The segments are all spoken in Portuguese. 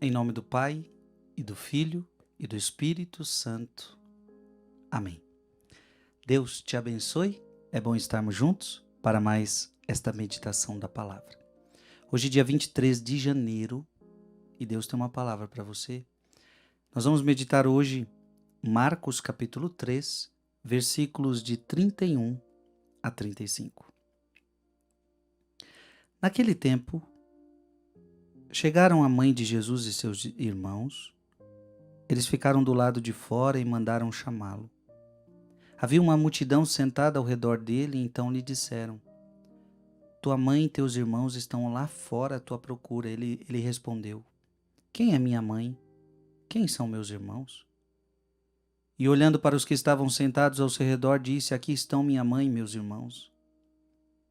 Em nome do Pai, e do Filho, e do Espírito Santo. Amém. Deus te abençoe. É bom estarmos juntos para mais esta meditação da palavra. Hoje, dia 23 de janeiro, e Deus tem uma palavra para você. Nós vamos meditar hoje Marcos capítulo 3, versículos de 31 a 35. Naquele tempo, chegaram a mãe de Jesus e seus irmãos. Eles ficaram do lado de fora e mandaram chamá-lo. Havia uma multidão sentada ao redor dele, e então lhe disseram: Tua mãe e teus irmãos estão lá fora à tua procura. Ele respondeu: Quem é minha mãe? Quem são meus irmãos? E olhando para os que estavam sentados ao seu redor, disse: Aqui estão minha mãe e meus irmãos.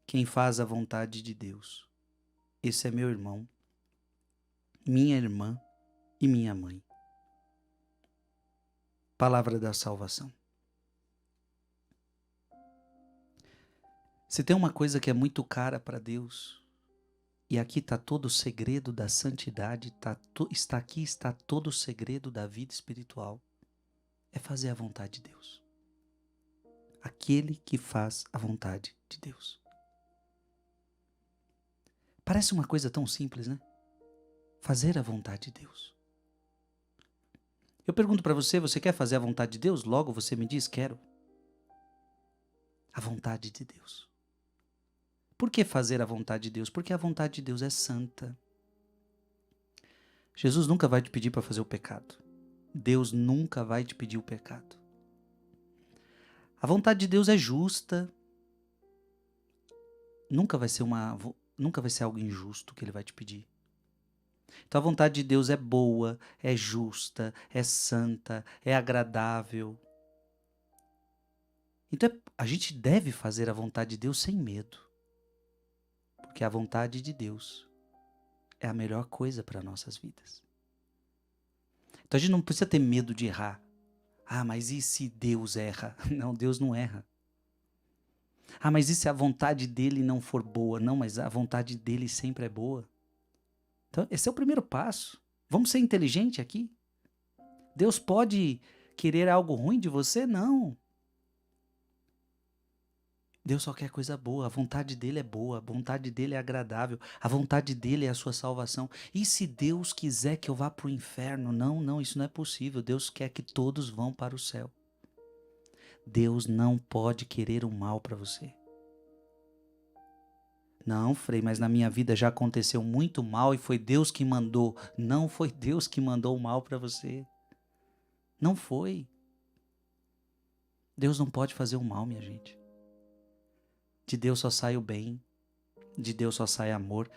Quem faz a vontade de Deus, esse é meu irmão, minha irmã e minha mãe. Palavra da salvação. Se tem uma coisa que é muito cara para Deus, e aqui está todo o segredo da santidade, está todo o segredo da vida espiritual, é fazer a vontade de Deus. Aquele que faz a vontade de Deus. Parece uma coisa tão simples, né? Fazer a vontade de Deus. Eu pergunto para você, você quer fazer a vontade de Deus? Logo você me diz, quero. A vontade de Deus. Por que fazer a vontade de Deus? Porque a vontade de Deus é santa. Jesus nunca vai te pedir para fazer o pecado. Deus nunca vai te pedir o pecado. A vontade de Deus é justa. Nunca vai ser algo injusto que Ele vai te pedir. Então a vontade de Deus é boa, é justa, é santa, é agradável. Então a gente deve fazer a vontade de Deus sem medo. Porque a vontade de Deus é a melhor coisa para nossas vidas. Então a gente não precisa ter medo de errar. Ah, mas e se Deus erra? Não, Deus não erra. Ah, mas e se a vontade dele não for boa? Não, mas a vontade dele sempre é boa. Então esse é o primeiro passo. Vamos ser inteligentes aqui. Deus pode querer algo ruim de você? Não. Deus só quer coisa boa, a vontade dele é boa, a vontade dele é agradável, a vontade dele é a sua salvação. E se Deus quiser que eu vá para o inferno? Não, isso não é possível. Deus quer que todos vão para o céu. Deus não pode querer o mal para você. Não, Frei, mas na minha vida já aconteceu muito mal e foi Deus que mandou. Não foi Deus que mandou o mal para você. Não foi. Deus não pode fazer o mal, minha gente. De Deus só sai o bem, de Deus só sai amor.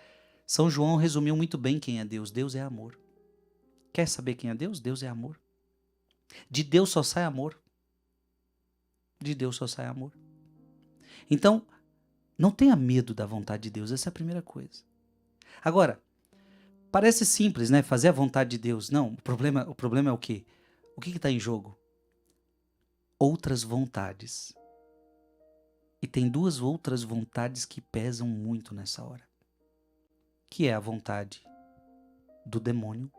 São João resumiu muito bem quem é Deus. Deus é amor. Quer saber quem é Deus? Deus é amor. De Deus só sai amor. De Deus só sai amor. Então, não tenha medo da vontade de Deus, essa é a primeira coisa. Agora, parece simples, né? Fazer a vontade de Deus. Não, o problema é o quê? O que está em jogo? Outras vontades. E tem duas outras vontades que pesam muito nessa hora. Que é a vontade do demônio,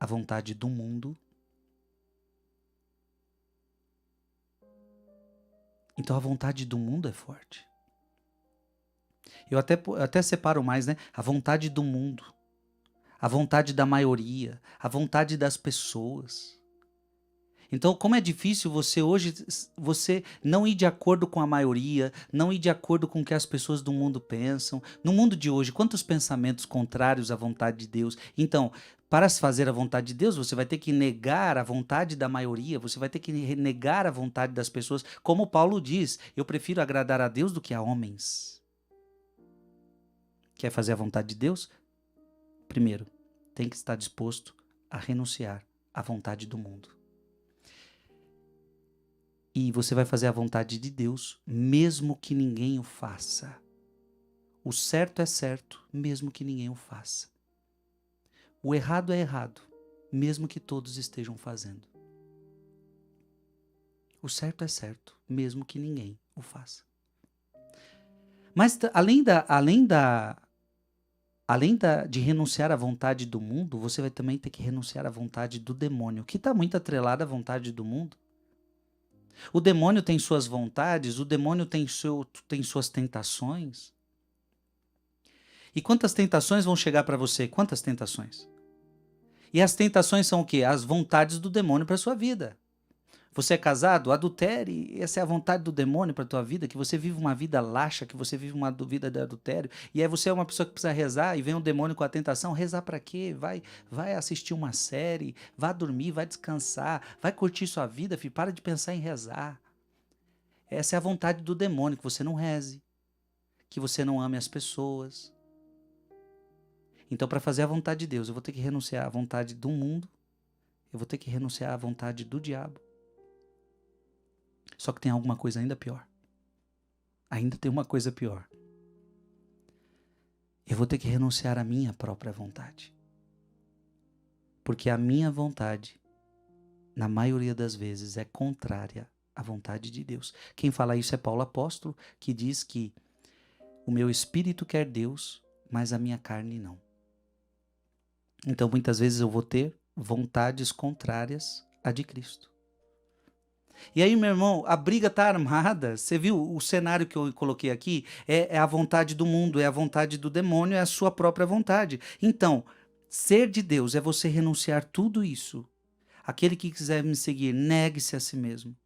a vontade do mundo. Então a vontade do mundo é forte. Eu até separo mais, né? A vontade do mundo, a vontade da maioria, a vontade das pessoas. Então, como é difícil você não ir de acordo com a maioria, não ir de acordo com o que as pessoas do mundo pensam. No mundo de hoje, quantos pensamentos contrários à vontade de Deus? Então, para se fazer a vontade de Deus, você vai ter que negar a vontade da maioria, você vai ter que negar a vontade das pessoas. Como Paulo diz, eu prefiro agradar a Deus do que a homens. Quer fazer a vontade de Deus? Primeiro, tem que estar disposto a renunciar à vontade do mundo. E você vai fazer a vontade de Deus, mesmo que ninguém o faça. O certo é certo, mesmo que ninguém o faça. O errado é errado, mesmo que todos estejam fazendo. O certo é certo, mesmo que ninguém o faça. Mas além da além de renunciar à vontade do mundo, você vai também ter que renunciar à vontade do demônio, que está muito atrelada à vontade do mundo. O demônio tem suas vontades, o demônio tem suas tentações. E quantas tentações vão chegar para você? Quantas tentações? E as tentações são o quê? As vontades do demônio para a sua vida. Você é casado? Adultere. Essa é a vontade do demônio para a tua vida, que você vive uma vida laxa, que você vive uma vida de adultério. E aí você é uma pessoa que precisa rezar e vem um demônio com a tentação. Rezar para quê? Vai assistir uma série, vai dormir, vai descansar, vai curtir sua vida, filho. Para de pensar em rezar. Essa é a vontade do demônio, que você não reze, que você não ame as pessoas. Então, para fazer a vontade de Deus, eu vou ter que renunciar à vontade do mundo, eu vou ter que renunciar à vontade do diabo. Só que tem alguma coisa ainda pior. Ainda tem uma coisa pior. Eu vou ter que renunciar à minha própria vontade. Porque a minha vontade, na maioria das vezes, é contrária à vontade de Deus. Quem fala isso é Paulo apóstolo, que diz que o meu espírito quer Deus, mas a minha carne não. Então, muitas vezes eu vou ter vontades contrárias à de Cristo. E aí, meu irmão, a briga está armada. Você viu o cenário que eu coloquei aqui? É a vontade do mundo, é a vontade do demônio, é a sua própria vontade. Então, ser de Deus é você renunciar tudo isso. Aquele que quiser me seguir, negue-se a si mesmo.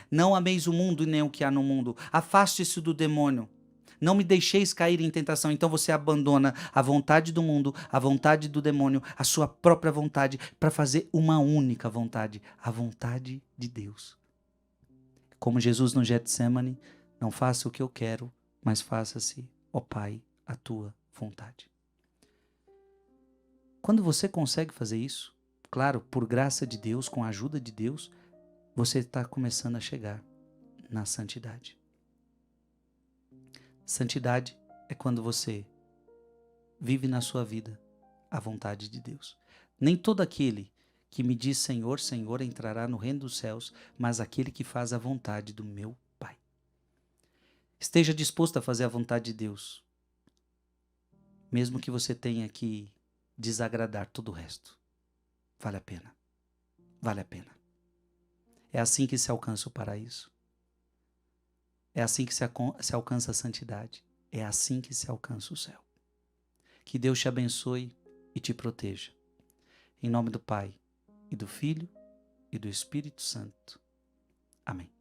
Não ameis o mundo e nem o que há no mundo. Afaste-se do demônio. Não me deixeis cair em tentação. Então você abandona a vontade do mundo, a vontade do demônio, a sua própria vontade, para fazer uma única vontade, a vontade de Deus. Como Jesus no Getsemane, não faça o que eu quero, mas faça-se, ó Pai, a tua vontade. Quando você consegue fazer isso, claro, por graça de Deus, com a ajuda de Deus, você está começando a chegar na santidade. Santidade é quando você vive na sua vida a vontade de Deus. Nem todo aquele que me diz Senhor, Senhor entrará no reino dos céus, mas aquele que faz a vontade do meu Pai. Esteja disposto a fazer a vontade de Deus, mesmo que você tenha que desagradar todo o resto. Vale a pena. Vale a pena. É assim que se alcança o paraíso. É assim que se alcança a santidade. É assim que se alcança o céu. Que Deus te abençoe e te proteja. Em nome do Pai, e do Filho, e do Espírito Santo. Amém.